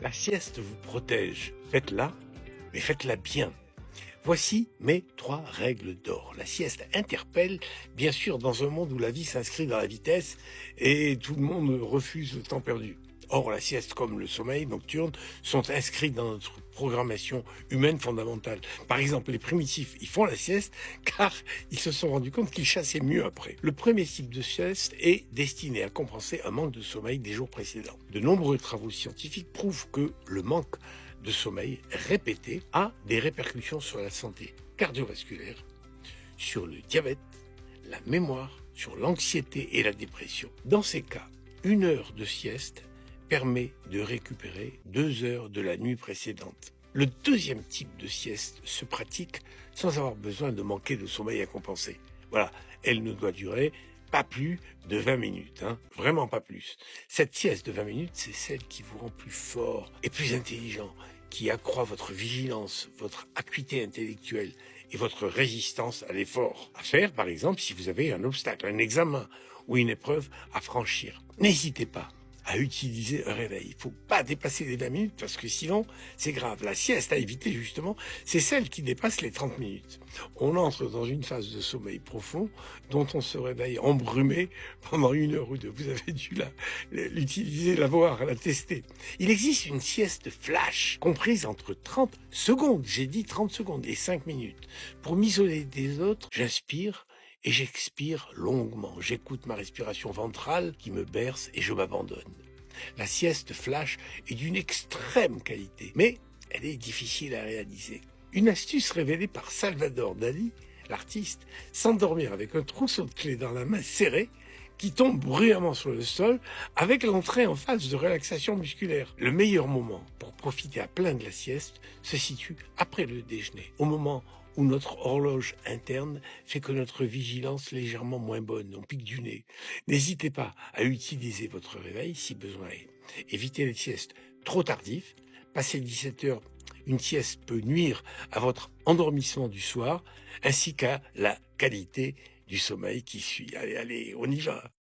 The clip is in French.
La sieste vous protège. Faites-la, mais faites-la bien. Voici mes 3 règles d'or. La sieste interpelle, bien sûr, dans un monde où la vie s'inscrit dans la vitesse et tout le monde refuse le temps perdu. Or, la sieste comme le sommeil nocturne sont inscrits dans notre programmation humaine fondamentale. Par exemple, les primitifs, ils font la sieste car ils se sont rendus compte qu'ils chassaient mieux après. Le premier type de sieste est destiné à compenser un manque de sommeil des jours précédents. De nombreux travaux scientifiques prouvent que le manque de sommeil répété a des répercussions sur la santé cardiovasculaire, sur le diabète, la mémoire, sur l'anxiété et la dépression. Dans ces cas, 1 heure de sieste permet de récupérer 2 heures de la nuit précédente. Le deuxième type de sieste se pratique sans avoir besoin de manquer de sommeil à compenser. Voilà, elle ne doit durer pas plus de 20 minutes, vraiment pas plus. Cette sieste de 20 minutes, c'est celle qui vous rend plus fort et plus intelligent, qui accroît votre vigilance, votre acuité intellectuelle et votre résistance à l'effort. À faire, par exemple, si vous avez un obstacle, un examen ou une épreuve à franchir. N'hésitez pas à utiliser un réveil. Il faut pas dépasser les 20 minutes parce que sinon, c'est grave. La sieste à éviter, justement, c'est celle qui dépasse les 30 minutes. On entre dans une phase de sommeil profond dont on se réveille embrumé pendant 1 heure ou 2. Vous avez dû l'utiliser, la voir, la tester. Il existe une sieste flash comprise entre 30 secondes, j'ai dit 30 secondes, et 5 minutes. Pour m'isoler des autres, j'inspire et j'expire longuement. J'écoute ma respiration ventrale qui me berce et je m'abandonne. La sieste flash est d'une extrême qualité, mais elle est difficile à réaliser. Une astuce révélée par Salvador Dali, l'artiste, s'endormir avec un trousseau de clés dans la main serrée qui tombe bruyamment sur le sol avec l'entrée en phase de relaxation musculaire. Le meilleur moment pour profiter à plein de la sieste se situe après le déjeuner, au moment où notre horloge interne fait que notre vigilance est légèrement moins bonne, on pique du nez. N'hésitez pas à utiliser votre réveil si besoin est. Évitez les siestes trop tardives. Passer 17 heures, une sieste peut nuire à votre endormissement du soir, ainsi qu'à la qualité du sommeil qui suit. Allez, on y va.